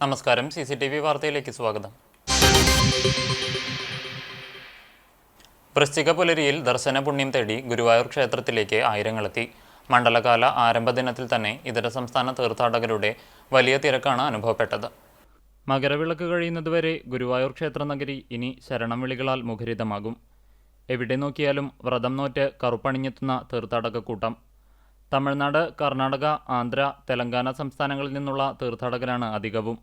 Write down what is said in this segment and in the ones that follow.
നമസ്കാരം. CCTV വാർത്തയിലേക്ക് സ്വാഗതം. വൃശ്ചിക പുലരിയിൽ ദർശന പുണ്യം തേടി ഗുരുവായൂർ ക്ഷേത്രത്തിലേക്ക് ആയിരങ്ങളെത്തി. മണ്ഡലകാല ആരംഭ ദിനത്തിൽ തന്നെ ഇതര സംസ്ഥാന തീർത്ഥാടകരുടെ വലിയ തിരക്കാണ് അനുഭവപ്പെട്ടത്. മകരവിളക്ക് കഴിയുന്നതുവരെ ഗുരുവായൂർ ക്ഷേത്രനഗരി ഇനി ശരണം വിളികളാൽ മുഖരിതമാകും. എവിടെ നോക്കിയാലും വ്രതം നോറ്റ് കറുപ്പണിഞ്ഞെത്തുന്ന തീർത്ഥാടകക്കൂട്ടം. തമിഴ്നാട്, കർണാടക, ആന്ധ്ര, തെലങ്കാന സംസ്ഥാനങ്ങളിൽ നിന്നുള്ള തീർത്ഥാടകരാണ് അധികവും.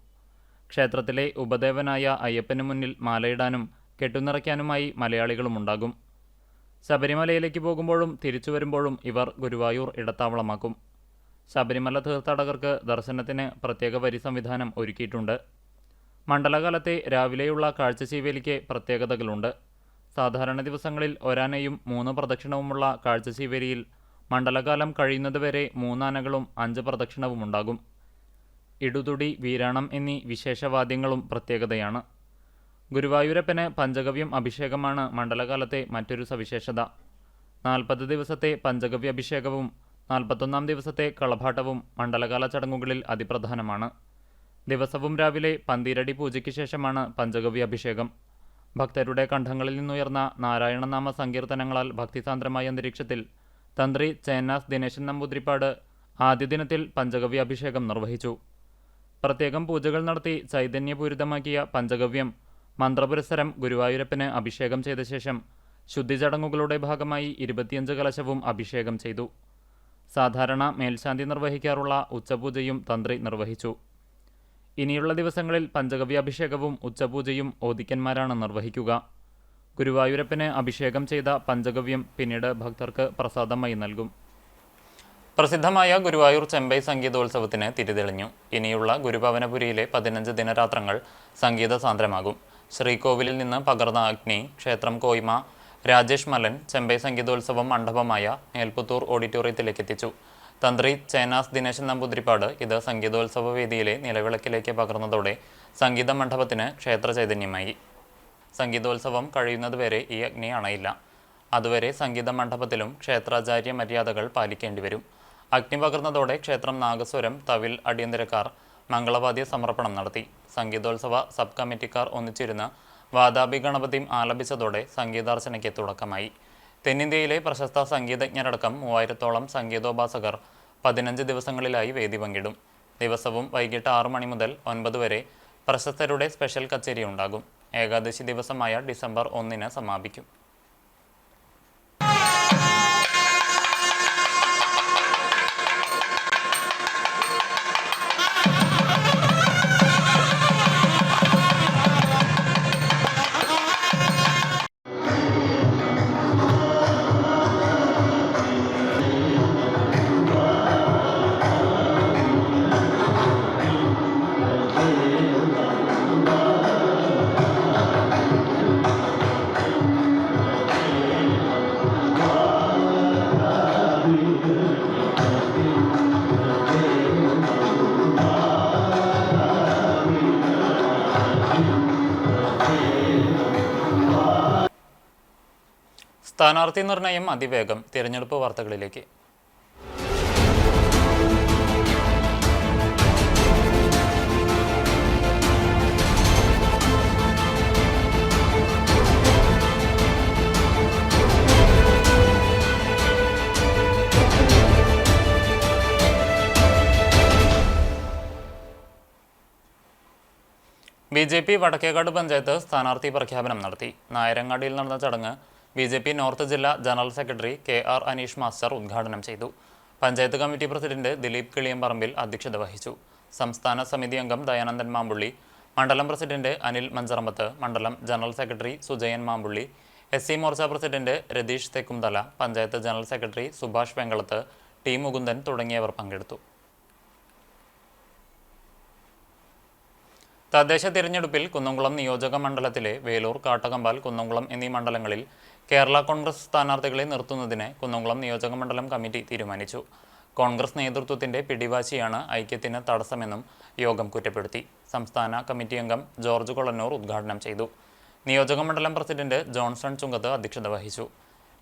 ക്ഷേത്രത്തിലെ ഉപദേവനായ അയ്യപ്പനു മുന്നിൽ മാലയിടാനും കെട്ടുനിറയ്ക്കാനുമായി മലയാളികളുമുണ്ടാകും. ശബരിമലയിലേക്ക് പോകുമ്പോഴും തിരിച്ചു വരുമ്പോഴും ഇവർ ഗുരുവായൂർ ഇടത്താവളമാക്കും. ശബരിമല തീർത്ഥാടകർക്ക് ദർശനത്തിന് പ്രത്യേക വരി സംവിധാനം ഒരുക്കിയിട്ടുണ്ട്. മണ്ഡലകാലത്തെ രാവിലെയുള്ള കാഴ്ചശീവേലിക്ക് പ്രത്യേകതകളുണ്ട്. സാധാരണ ദിവസങ്ങളിൽ ഒരാനയും 3 പ്രദക്ഷിണവുമുള്ള കാഴ്ചശീവേലിയിൽ മണ്ഡലകാലം കഴിയുന്നതുവരെ 3 ആനകളും 5 പ്രദക്ഷിണവുമുണ്ടാകും. ഇടുതുടി, വീരാണം എന്നീ വിശേഷവാദ്യങ്ങളും പ്രത്യേകതയാണ്. ഗുരുവായൂരപ്പന് പഞ്ചഗവ്യം അഭിഷേകമാണ് മണ്ഡലകാലത്തെ മറ്റൊരു സവിശേഷത. 40 ദിവസത്തെ പഞ്ചഗവ്യ അഭിഷേകവും 41-ാം ദിവസത്തെ കളഭാട്ടവും മണ്ഡലകാല ചടങ്ങുകളിൽ അതിപ്രധാനമാണ്. ദിവസവും രാവിലെ പന്തീരടി പൂജയ്ക്ക് ശേഷമാണ് പഞ്ചഗവ്യ അഭിഷേകം. ഭക്തരുടെ കണ്ഠങ്ങളിൽ നിന്നുയർന്ന നാരായണനാമ സങ്കീർത്തനങ്ങളാൽ ഭക്തിസാന്ദ്രമായ അന്തരീക്ഷത്തിൽ തന്ത്രി ചേന്നാസ് ദിനേശൻ നമ്പൂതിരിപ്പാട് ആദ്യ ദിനത്തിൽ പഞ്ചഗവ്യ അഭിഷേകം നിർവഹിച്ചു. പ്രത്യേകം പൂജകൾ നടത്തി ചൈതന്യപൂരിതമാക്കിയ പഞ്ചഗവ്യം മന്ത്രപുരസ്സരം ഗുരുവായൂരപ്പന് അഭിഷേകം ചെയ്ത ശേഷം ശുദ്ധിചടങ്ങുകളുടെ ഭാഗമായി 25 കലശവും അഭിഷേകം ചെയ്തു. സാധാരണ മേൽശാന്തി നിർവഹിക്കാറുള്ള ഉച്ചപൂജയും തന്ത്രി നിർവഹിച്ചു. ഇനിയുള്ള ദിവസങ്ങളിൽ പഞ്ചഗവ്യാഭിഷേകവും ഉച്ചപൂജയും ഓദിക്കന്മാരാണ് നിർവഹിക്കുക. ഗുരുവായൂരപ്പന് അഭിഷേകം ചെയ്ത പഞ്ചഗവ്യം പിന്നീട് ഭക്തർക്ക് പ്രസാദമായി നൽകും. പ്രസിദ്ധമായ ഗുരുവായൂർ ചെമ്പൈ സംഗീതോത്സവത്തിന് തിരിതെളിഞ്ഞു. ഇനിയുള്ള ഗുരുഭവനപുരിയിലെ 15 ദിനരാത്രങ്ങൾ സംഗീത സാന്ദ്രമാകും. ശ്രീകോവിലിൽ നിന്ന് പകർന്ന അഗ്നി ക്ഷേത്രം കോയ്മ രാജേഷ് മലൻ ചെമ്പൈ സംഗീതോത്സവം മണ്ഡപമായ മേൽപുത്തൂർ ഓഡിറ്റോറിയത്തിലേക്ക് എത്തിച്ചു. തന്ത്രി ചേനാസ് ദിനേശൻ നമ്പൂതിരിപ്പാട് ഇത് സംഗീതോത്സവ വേദിയിലെ നിലവിളക്കിലേക്ക് പകർന്നതോടെ സംഗീത മണ്ഡപത്തിന് ക്ഷേത്ര ചൈതന്യമായി. സംഗീതോത്സവം കഴിയുന്നതുവരെ ഈ അഗ്നി അണയില്ല. അതുവരെ സംഗീത മണ്ഡപത്തിലും ക്ഷേത്രാചാര്യ മര്യാദകൾ പാലിക്കേണ്ടിവരും. അഗ്നി പകർന്നതോടെ ക്ഷേത്രം നാഗസ്വരം, തവിൽ അടിയന്തരക്കാർ മംഗളവാദ്യ സമർപ്പണം നടത്തി. സംഗീതോത്സവ സബ് കമ്മിറ്റിക്കാർ ഒന്നിച്ചിരുന്ന് വാതാപി ഗണപതിയും ആലപിച്ചതോടെ സംഗീതാർച്ചനയ്ക്ക് തുടക്കമായി. തെന്നിന്ത്യയിലെ പ്രശസ്ത സംഗീതജ്ഞരടക്കം 3000-ഓളം സംഗീതോപാസകർ 15 ദിവസങ്ങളിലായി വേദി പങ്കിടും. ദിവസവും വൈകിട്ട് 6 മണി മുതൽ 9 വരെ പ്രശസ്തരുടെ സ്പെഷ്യൽ കച്ചേരി ഉണ്ടാകും. ഏകാദശി ദിവസമായ ഡിസംബർ 1-ന് സമാപിക്കും. സ്ഥാനാർത്ഥി നിർണയം അതിവേഗം. തിരഞ്ഞെടുപ്പ് വാർത്തകളിലേക്ക്. BJP വടക്കേക്കാട് പഞ്ചായത്ത് സ്ഥാനാർത്ഥി പ്രഖ്യാപനം നടത്തി. നായരങ്ങാടിയിൽ നടന്ന ചടങ്ങ് BJP നോർത്ത് ജില്ലാ general secretary KR Aneesh master ഉദ്ഘാടനം ചെയ്തു. പഞ്ചായത്ത് കമ്മിറ്റി പ്രസിഡന്റ് ദിലീപ് കിളിയംപറമ്പിൽ അധ്യക്ഷത വഹിച്ചു. സംസ്ഥാന സമിതി അംഗം ദയാനന്ദൻ മാമ്പുള്ളി, മണ്ഡലം പ്രസിഡന്റ് അനിൽ മഞ്ചറമ്പത്ത്, മണ്ഡലം general secretary Sujayan Mampully, SC Morcha president Ratheesh Thekkumthala, panchayat general secretary Subhash Venkalath, T Mukundan തുടങ്ങിയവർ പങ്കെടുത്തു. തദ്ദേശ തിരഞ്ഞെടുപ്പിൽ കുന്നംകുളം നിയോജക മണ്ഡലത്തിലെ വേലൂർ, കാട്ടകമ്പാൽ, കുന്നംകുളം എന്നീ മണ്ഡലങ്ങളിൽ കേരള കോൺഗ്രസ് സ്ഥാനാർത്ഥികളെ നിർത്തുന്നതിന് കുന്നംകുളം നിയോജക മണ്ഡലം കമ്മിറ്റി തീരുമാനിച്ചു. കോൺഗ്രസ് നേതൃത്വത്തിന്റെ പിടിവാശിയാണ് ഐക്യത്തിന് തടസ്സമെന്നും യോഗം കുറ്റപ്പെടുത്തി. സംസ്ഥാന കമ്മിറ്റി അംഗം ജോർജ് കൊളന്നൂർ ഉദ്ഘാടനം ചെയ്തു. നിയോജകമണ്ഡലം പ്രസിഡന്റ് ജോൺസൺ ചുങ്കത്ത് അധ്യക്ഷത വഹിച്ചു.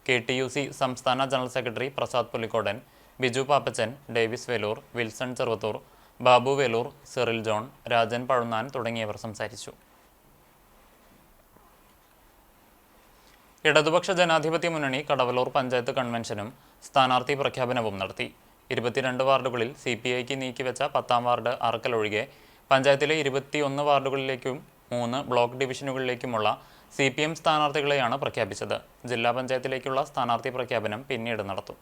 KTUC സംസ്ഥാന general secretary Prasad Pulikodan, Biju Pappachan, Davis Velur, Wilson Cheruvathur, Babu Velur, Cyril John, Rajan Pazhunnan തുടങ്ങിയവർ സംസാരിച്ചു. ഇടതുപക്ഷ ജനാധിപത്യ മുന്നണി കടവലൂർ പഞ്ചായത്ത് കൺവെൻഷനും സ്ഥാനാർത്ഥി പ്രഖ്യാപനവും നടത്തി. 22 വാർഡുകളിൽ CPIക്ക് നീക്കിവെച്ച 10ാം വാർഡ് അറക്കൽ ഒഴികെ പഞ്ചായത്തിലെ 21 വാർഡുകളിലേക്കും 3 ബ്ലോക്ക് ഡിവിഷനുകളിലേക്കുമുള്ള CPM സ്ഥാനാർത്ഥികളെയാണ് പ്രഖ്യാപിച്ചത്. ജില്ലാ പഞ്ചായത്തിലേക്കുള്ള സ്ഥാനാർത്ഥി പ്രഖ്യാപനം പിന്നീട് നടത്തും.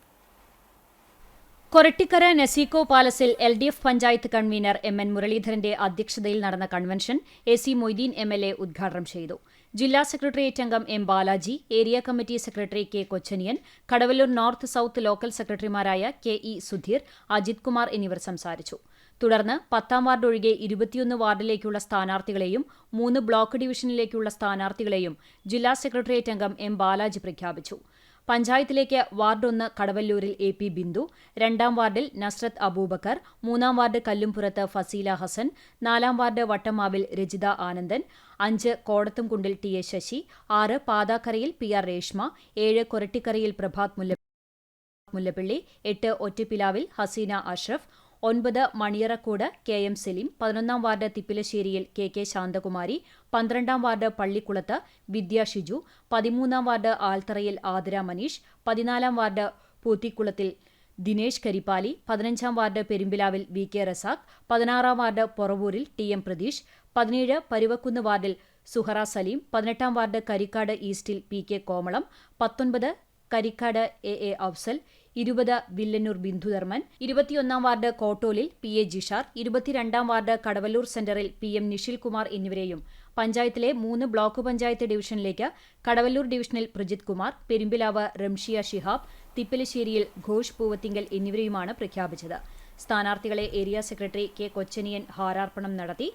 കൊരട്ടിക്കര നസീക്കോ പാലസിൽ LDF പഞ്ചായത്ത് കൺവീനർ MN മുരളീധരന്റെ അധ്യക്ഷതയിൽ നടന്ന കൺവെൻഷൻ AC മൊയ്തീൻ MLA ഉദ്ഘാടനം ചെയ്തു. ജില്ലാ സെക്രട്ടേറിയറ്റ് അംഗം M Balaji, area committee secretary K Kochaniyan, Kadavallur north south local സെക്രട്ടറിമാരായ KE സുധീർ, അജിത് കുമാർ എന്നിവർ സംസാരിച്ചു. തുടർന്ന് 10ാം വാർഡ് ഒഴികെ 21 വാർഡിലേക്കുള്ള സ്ഥാനാർത്ഥികളെയും 3 ബ്ലോക്ക് ഡിവിഷനിലേക്കുള്ള സ്ഥാനാർത്ഥികളെയും ജില്ലാ സെക്രട്ടേറിയറ്റ് അംഗം M ബാലാജി പ്രഖ്യാപിച്ചു. പഞ്ചായത്തിലേക്ക് വാർഡ് 1 കടവല്ലൂരിൽ AP ബിന്ദു, 2ാം വാർഡിൽ നസ്രത്ത് അബൂബക്കർ, 3ാം വാർഡ് കല്ലുംപുറത്ത് ഫസീല ഹസൻ, 4ാം വാർഡ് വട്ടമാവിൽ രജിത ആനന്ദൻ, 5 കോടത്തുംകുണ്ടിൽ TA ശശി, 6 പാതാക്കരയിൽ PR രേഷ്മ, 7 കൊരട്ടിക്കരയിൽ പ്രഭാത് മുല്ലപ്പള്ളി, 8 ഒറ്റപ്പിലാവിൽ ഹസീന അഷ്റഫ്, 9 മണിയറക്കോട് KM സലീം, 11ാം വാർഡ് തിപ്പിലശ്ശേരിയിൽ KK ശാന്തകുമാരി, 12ാം വാർഡ് പള്ളിക്കുളത്ത് വിദ്യ ഷിജു, 13ാം വാർഡ് ആൽത്തറയിൽ ആതിര മനീഷ്, 14ാം വാർഡ് പൂത്തിക്കുളത്തിൽ ദിനേശ് കരിപ്പാലി, 15ാം വാർഡ് പെരുമ്പിലാവിൽ VK റസാഖ്, 16ാം വാർഡ് പൊറവൂരിൽ TM പ്രതീഷ്, 17 പരുവക്കുന്ന് വാർഡിൽ സുഹറ സലീം, 18ാം വാർഡ് കരിക്കാട് ഈസ്റ്റിൽ PK കോമളം, 19 കരിക്കാട് AA അഫ്സൽ, 20 വില്ലന്നൂർ ബിന്ദുധർമ്മൻ, 21ാം വാർഡ് കോട്ടോലിൽ PA ജിഷാർ, 22ാം വാർഡ് കടവല്ലൂർ സെന്ററിൽ PM നിഷിൽ കുമാർ എന്നിവരെയും പഞ്ചായത്തിലെ 3 ബ്ലോക്ക് പഞ്ചായത്ത് ഡിവിഷനിലേക്ക് കടവല്ലൂർ ഡിവിഷനിൽ പ്രജിത് കുമാർ, പെരുമ്പിലാവ് റംഷിയ ഷിഹാബ്, തിപ്പലശ്ശേരിയിൽ ഘോഷ് പൂവത്തിങ്കൽ എന്നിവരെയുമാണ് പ്രഖ്യാപിച്ചത്. സ്ഥാനാർത്ഥികളെ ഏരിയ സെക്രട്ടറി K കൊച്ചനിയൻ ഹാരാർപ്പണം നടത്തി.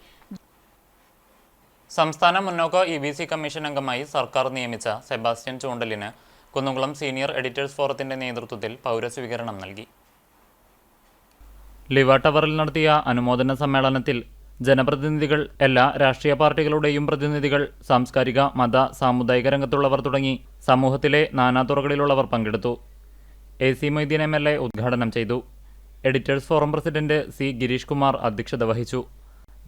സംസ്ഥാന മുന്നോക്ക EBC കമ്മീഷൻ അംഗമായി സർക്കാർ നിയമിച്ച സെബാസ്റ്റ്യൻ ചൂണ്ടലിന് കുന്നംകുളം സീനിയർ എഡിറ്റേഴ്സ് ഫോറത്തിന്റെ നേതൃത്വത്തിൽ പൗരസ്വീകരണം നൽകി. ലിവ ടവറിൽ നടത്തിയ അനുമോദന സമ്മേളനത്തിൽ ജനപ്രതിനിധികൾ, എല്ലാ രാഷ്ട്രീയ പാർട്ടികളുടെയും പ്രതിനിധികൾ, സാംസ്കാരിക, മത, സാമുദായിക രംഗത്തുള്ളവർ തുടങ്ങി സമൂഹത്തിലെ നാനാതുറകളിലുള്ളവർ പങ്കെടുത്തു. AC മൊയ്തീൻ MLA ഉദ്ഘാടനം ചെയ്തു. Editors forum president C Girish Kumar അധ്യക്ഷത വഹിച്ചു.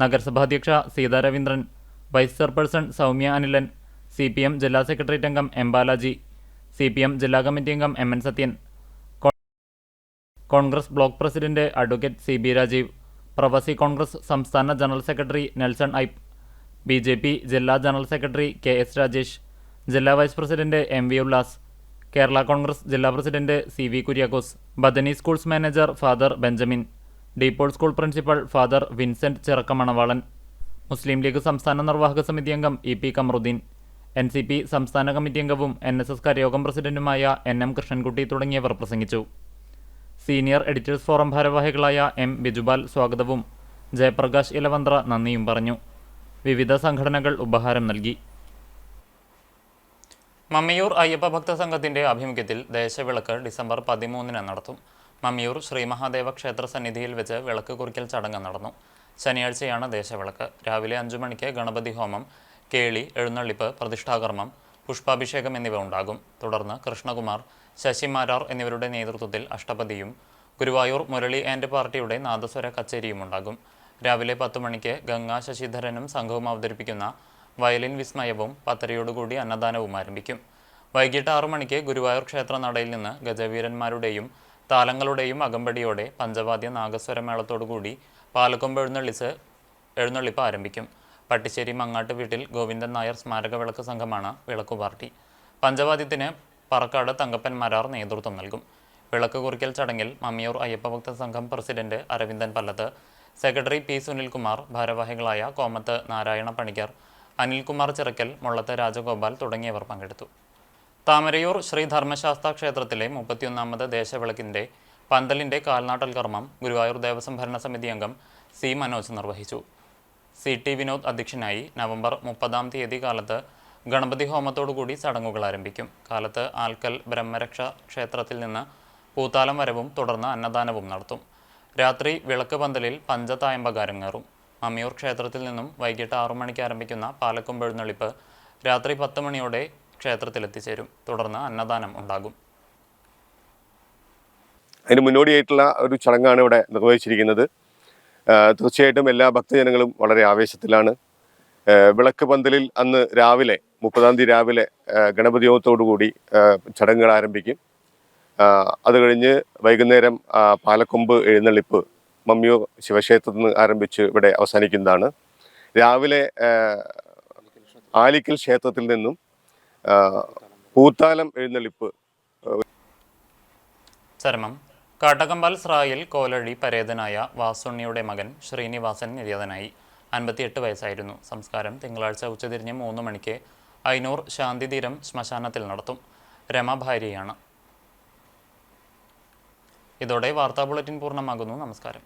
നഗരസഭാധ്യക്ഷ Seetha Raveendran, vice chairperson Soumya Anilan, CPM ജില്ലാ സെക്രട്ടേറിയറ്റ് അംഗം M ബാലാജി, CPM ജില്ലാ കമ്മിറ്റി അംഗം MN Sathyan, Congress block president advocate CB Rajeev, പ്രവാസി കോൺഗ്രസ് സംസ്ഥാന general secretary Nelson Ipe, BJP ജില്ലാ ജനറൽ സെക്രട്ടറി KS രാജേഷ്, ജില്ലാ vice president MV Ullas, Kerala Congress ജില്ലാ president CV Kuriakose, Bethany schools manager father Benjamin, De Paul school principal father Vincent ചിറക്കമണവാളൻ, മുസ്ലിം league സംസ്ഥാന നിർവാഹക സമിതി അംഗം EP Kamaruddin, NCP സംസ്ഥാന കമ്മിറ്റി അംഗവും NSS കരയോഗം പ്രസിഡന്റുമായ NM കൃഷ്ണൻകുട്ടി തുടങ്ങിയവർ പ്രസംഗിച്ചു. സീനിയർ എഡിറ്റേഴ്സ് ഫോറം ഭാരവാഹികളായ M ബിജുപാൽ സ്വാഗതവും ജയപ്രകാശ് ഇലവന്ത്ര നന്ദിയും പറഞ്ഞു. വിവിധ സംഘടനകൾ ഉപഹാരം നൽകി. മമ്മിയൂർ അയ്യപ്പ ഭക്ത സംഘത്തിന്റെ ആഭിമുഖ്യത്തിൽ ദേശവിളക്ക് ഡിസംബർ 13 നടത്തും. മമ്മിയൂർ ശ്രീ മഹാദേവ ക്ഷേത്ര സന്നിധിയിൽ വെച്ച് വിളക്ക് കുറിക്കൽ ചടങ്ങ് നടന്നു. ശനിയാഴ്ചയാണ് ദേശവിളക്ക്. രാവിലെ 5 മണിക്ക് ഗണപതി ഹോമം, കേളി, എഴുന്നള്ളിപ്പ്, പ്രതിഷ്ഠാകർമ്മം, പുഷ്പാഭിഷേകം എന്നിവ ഉണ്ടാകും. തുടർന്ന് കൃഷ്ണകുമാർ, ശശി മാരാർ എന്നിവരുടെ നേതൃത്വത്തിൽ അഷ്ടപതിയും ഗുരുവായൂർ മുരളി ആൻഡ് പാർട്ടിയുടെ നാദസ്വര കച്ചേരിയും ഉണ്ടാകും. രാവിലെ 10 മണിക്ക് ഗംഗാ ശശിധരനും സംഘവും അവതരിപ്പിക്കുന്ന വയലിൻ വിസ്മയവും 10:30 അന്നദാനവും ആരംഭിക്കും. വൈകിട്ട് 6 മണിക്ക് ഗുരുവായൂർ ക്ഷേത്ര നടയിൽ നിന്ന് ഗജവീരന്മാരുടെയും താലങ്ങളുടെയും അകമ്പടിയോടെ പഞ്ചവാദ്യ നാഗസ്വരമേളത്തോടുകൂടി പാലക്കൊമ്പ് എഴുന്നള്ളിപ്പ് ആരംഭിക്കും. പട്ടിശ്ശേരി മങ്ങാട്ട് വീട്ടിൽ ഗോവിന്ദൻ നായർ സ്മാരക വിളക്ക് സംഘമാണ് വിളക്കു പാർട്ടി. പഞ്ചവാദ്യത്തിന് പറക്കാട് തങ്കപ്പൻ മാരാർ നേതൃത്വം നൽകും. വിളക്ക് കുറിക്കൽ ചടങ്ങിൽ മമ്മിയൂർ അയ്യപ്പഭക്ത സംഘം president Aravindan Pallath, secretary P Sunilkumar, ഭാരവാഹികളായ കോമത്ത് നാരായണ പണിക്കർ, അനിൽകുമാർ ചിറക്കൽ, മുള്ളത്ത് രാജഗോപാൽ തുടങ്ങിയവർ പങ്കെടുത്തു. താമരയൂർ ശ്രീ ധർമ്മശാസ്ത്ര ക്ഷേത്രത്തിലെ 31ാമത് ദേശവിളക്കിന്റെ പന്തലിന്റെ കാൽനാട്ടൽ കർമ്മം ഗുരുവായൂർ ദേവസ്വം ഭരണസമിതി അംഗം C മനോജ് നിർവഹിച്ചു. CT വിനോദ് അധ്യക്ഷനായി. നവംബർ 30-ാം തീയതി കാലത്ത് ഗണപതി ഹോമത്തോടുകൂടി ചടങ്ങുകൾ ആരംഭിക്കും. കാലത്ത് ആൽക്കൽ ബ്രഹ്മരക്ഷ ക്ഷേത്രത്തിൽ നിന്ന് പൂത്താലം വരവും തുടർന്ന് അന്നദാനവും നടത്തും. രാത്രി വിളക്ക് പന്തലിൽ പഞ്ചതായമ്പക അരങ്ങേറും. മമ്മിയൂർ ക്ഷേത്രത്തിൽ നിന്നും വൈകിട്ട് 6 മണിക്ക് ആരംഭിക്കുന്ന പാലക്കൊമ്പ് എഴുന്നള്ളിപ്പ് രാത്രി 10 മണിയോടെ ക്ഷേത്രത്തിലെത്തിച്ചേരും. തുടർന്ന് അന്നദാനം ഉണ്ടാകും. അതിന് മുന്നോടിയായിട്ടുള്ള ഒരു ചടങ്ങാണ് ഇവിടെ നിർവഹിച്ചിരിക്കുന്നത്. തീർച്ചയായിട്ടും എല്ലാ ഭക്തജനങ്ങളും വളരെ ആവേശത്തിലാണ്. വിളക്ക് പന്തലിൽ അന്ന് രാവിലെ 30-ാം തീയതി രാവിലെ ഗണപതി ഹോമത്തോടുകൂടി ചടങ്ങുകൾ ആരംഭിക്കും. അത് കഴിഞ്ഞ് വൈകുന്നേരം പാലക്കൊമ്പ് എഴുന്നള്ളിപ്പ് മമ്മിയൂർ ശിവക്ഷേത്രത്തിൽ നിന്ന് ആരംഭിച്ച് ഇവിടെ അവസാനിക്കുന്നതാണ്. രാവിലെ ആലിക്കൽ ക്ഷേത്രത്തിൽ നിന്നും പൂത്താലം എഴുന്നള്ളിപ്പ്. ചരമം കാട്ടകമ്പാൽ സ്രായിൽ കോലഴി പരേതനായ വാസുണ്ണിയുടെ മകൻ ശ്രീനിവാസൻ നിര്യാതനായി. 58 വയസ്സായിരുന്നു. സംസ്കാരം തിങ്കളാഴ്ച ഉച്ചതിരിഞ്ഞ് 3 മണിക്ക് അയ്നൂർ ശാന്തിതീരം ശ്മശാനത്തിൽ നടത്തും. രമ ഭാര്യയാണ്. ഇതോടെ വാർത്താ ബുള്ളറ്റിൻ പൂർണ്ണമാകുന്നു. നമസ്കാരം.